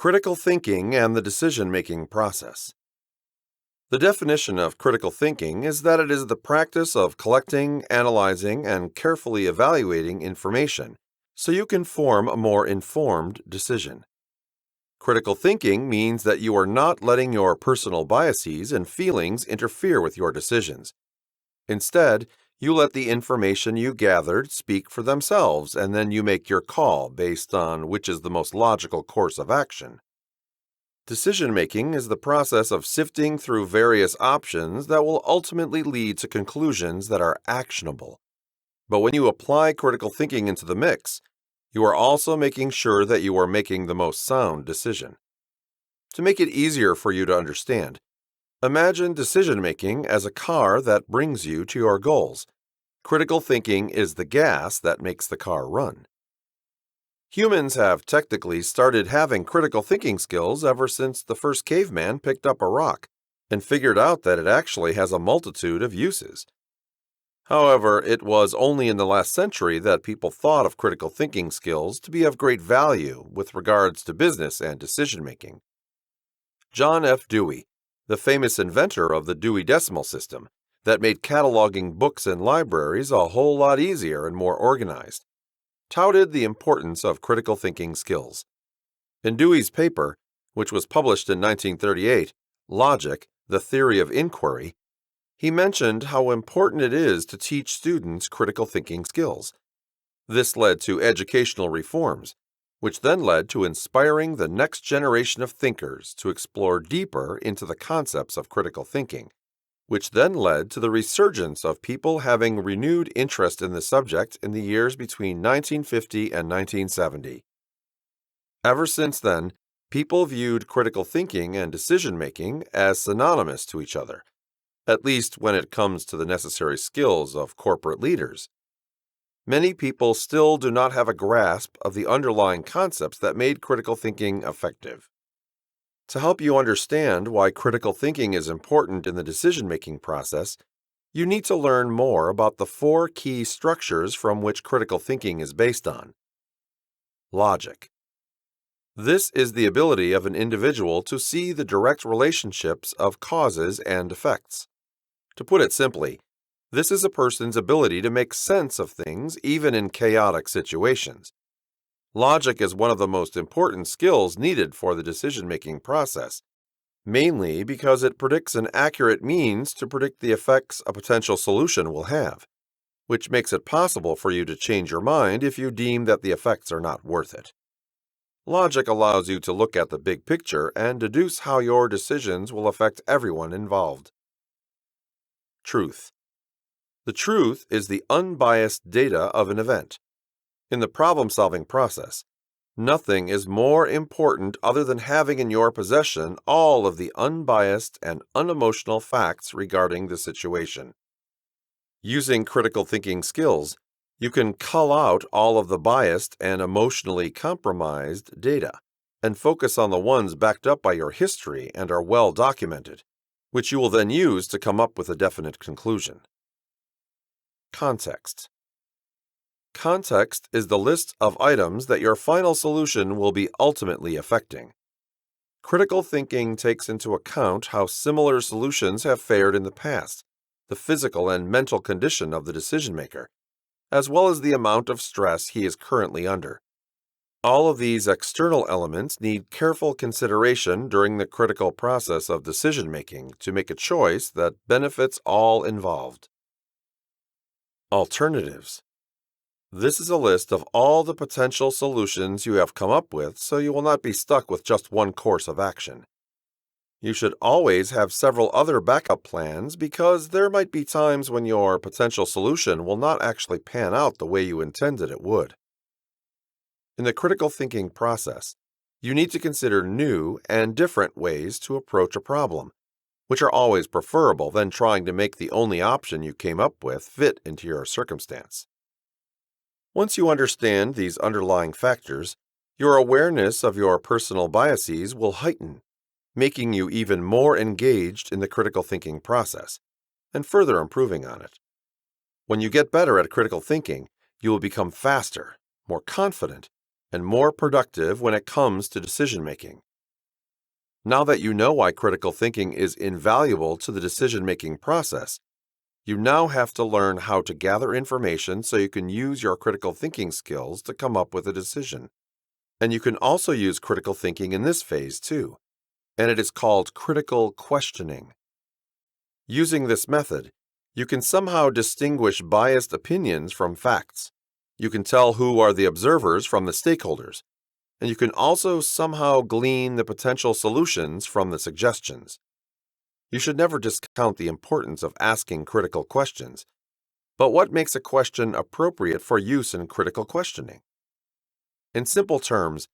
Critical thinking and the decision-making process. The definition of critical thinking is that it is the practice of collecting, analyzing, and carefully evaluating information so you can form a more informed decision. Critical thinking means that you are not letting your personal biases and feelings interfere with your decisions. Instead, you let the information you gathered speak for themselves, and then you make your call based on which is the most logical course of action. Decision-making is the process of sifting through various options that will ultimately lead to conclusions that are actionable. But when you apply critical thinking into the mix, you are also making sure that you are making the most sound decision. To make it easier for you to understand, imagine decision-making as a car that brings you to your goals. Critical thinking is the gas that makes the car run. Humans have technically started having critical thinking skills ever since the first caveman picked up a rock and figured out that it actually has a multitude of uses. However, it was only in the last century that people thought of critical thinking skills to be of great value with regards to business and decision-making. John F. Dewey, the famous inventor of the Dewey Decimal System that made cataloging books in libraries a whole lot easier and more organized, touted the importance of critical thinking skills. In Dewey's paper, which was published in 1938, Logic, the Theory of Inquiry, he mentioned how important it is to teach students critical thinking skills. This led to educational reforms, which then led to inspiring the next generation of thinkers to explore deeper into the concepts of critical thinking, which then led to the resurgence of people having renewed interest in the subject in the years between 1950 and 1970. Ever since then, people viewed critical thinking and decision-making as synonymous to each other, at least when it comes to the necessary skills of corporate leaders. Many people still do not have a grasp of the underlying concepts that made critical thinking effective. To help you understand why critical thinking is important in the decision-making process, you need to learn more about the 4 key structures from which critical thinking is based on. Logic. This is the ability of an individual to see the direct relationships of causes and effects. To put it simply, this is a person's ability to make sense of things even in chaotic situations. Logic is one of the most important skills needed for the decision-making process, mainly because it predicts an accurate means to predict the effects a potential solution will have, which makes it possible for you to change your mind if you deem that the effects are not worth it. Logic allows you to look at the big picture and deduce how your decisions will affect everyone involved. Truth. The truth is the unbiased data of an event. In the problem-solving process, nothing is more important other than having in your possession all of the unbiased and unemotional facts regarding the situation. Using critical thinking skills, you can cull out all of the biased and emotionally compromised data and focus on the ones backed up by your history and are well documented, which you will then use to come up with a definite conclusion. Context. Context is the list of items that your final solution will be ultimately affecting. Critical thinking takes into account how similar solutions have fared in the past, the physical and mental condition of the decision-maker, as well as the amount of stress he is currently under. All of these external elements need careful consideration during the critical process of decision-making to make a choice that benefits all involved. Alternatives. This is a list of all the potential solutions you have come up with so you will not be stuck with just one course of action. You should always have several other backup plans because there might be times when your potential solution will not actually pan out the way you intended it would. In the critical thinking process, you need to consider new and different ways to approach a problem, which are always preferable than trying to make the only option you came up with fit into your circumstance. Once you understand these underlying factors, your awareness of your personal biases will heighten, making you even more engaged in the critical thinking process and further improving on it. When you get better at critical thinking, you will become faster, more confident, and more productive when it comes to decision-making. Now that you know why critical thinking is invaluable to the decision-making process, you now have to learn how to gather information so you can use your critical thinking skills to come up with a decision. And you can also use critical thinking in this phase too, and it is called critical questioning. Using this method, you can somehow distinguish biased opinions from facts. You can tell who are the observers from the stakeholders, and you can also somehow glean the potential solutions from the suggestions. You should never discount the importance of asking critical questions, but what makes a question appropriate for use in critical questioning? In simple terms,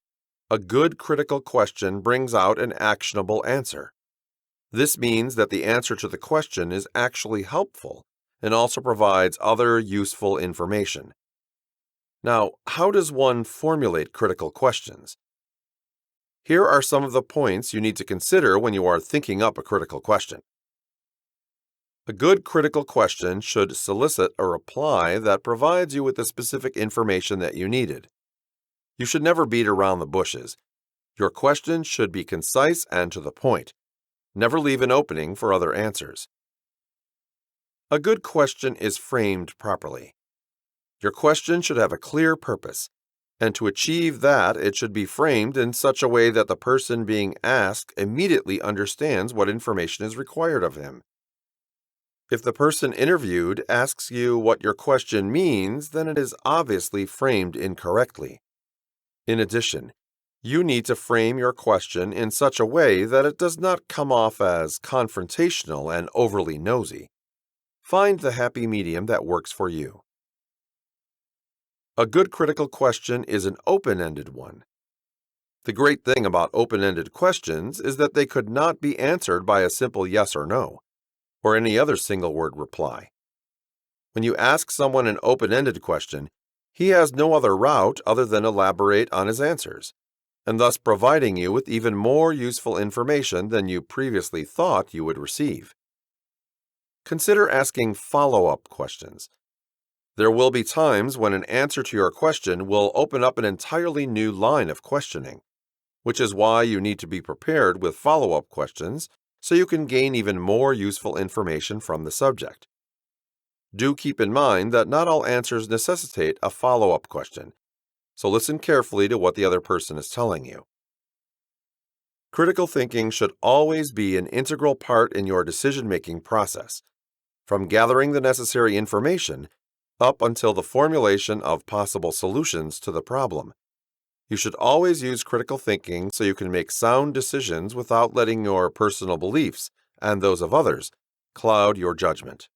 a good critical question brings out an actionable answer. This means that the answer to the question is actually helpful and also provides other useful information. Now, how does one formulate critical questions? Here are some of the points you need to consider when you are thinking up a critical question. A good critical question should solicit a reply that provides you with the specific information that you needed. You should never beat around the bushes. Your question should be concise and to the point. Never leave an opening for other answers. A good question is framed properly. Your question should have a clear purpose, and to achieve that, it should be framed in such a way that the person being asked immediately understands what information is required of him. If the person interviewed asks you what your question means, then it is obviously framed incorrectly. In addition, you need to frame your question in such a way that it does not come off as confrontational and overly nosy. Find the happy medium that works for you. A good critical question is an open-ended one. The great thing about open-ended questions is that they could not be answered by a simple yes or no, or any other single-word reply. When you ask someone an open-ended question, he has no other route other than elaborate on his answers, and thus providing you with even more useful information than you previously thought you would receive. Consider asking follow-up questions. There will be times when an answer to your question will open up an entirely new line of questioning, which is why you need to be prepared with follow-up questions so you can gain even more useful information from the subject. Do keep in mind that not all answers necessitate a follow-up question, so listen carefully to what the other person is telling you. Critical thinking should always be an integral part in your decision-making process, from gathering the necessary information up until the formulation of possible solutions to the problem. You should always use critical thinking so you can make sound decisions without letting your personal beliefs and those of others cloud your judgment.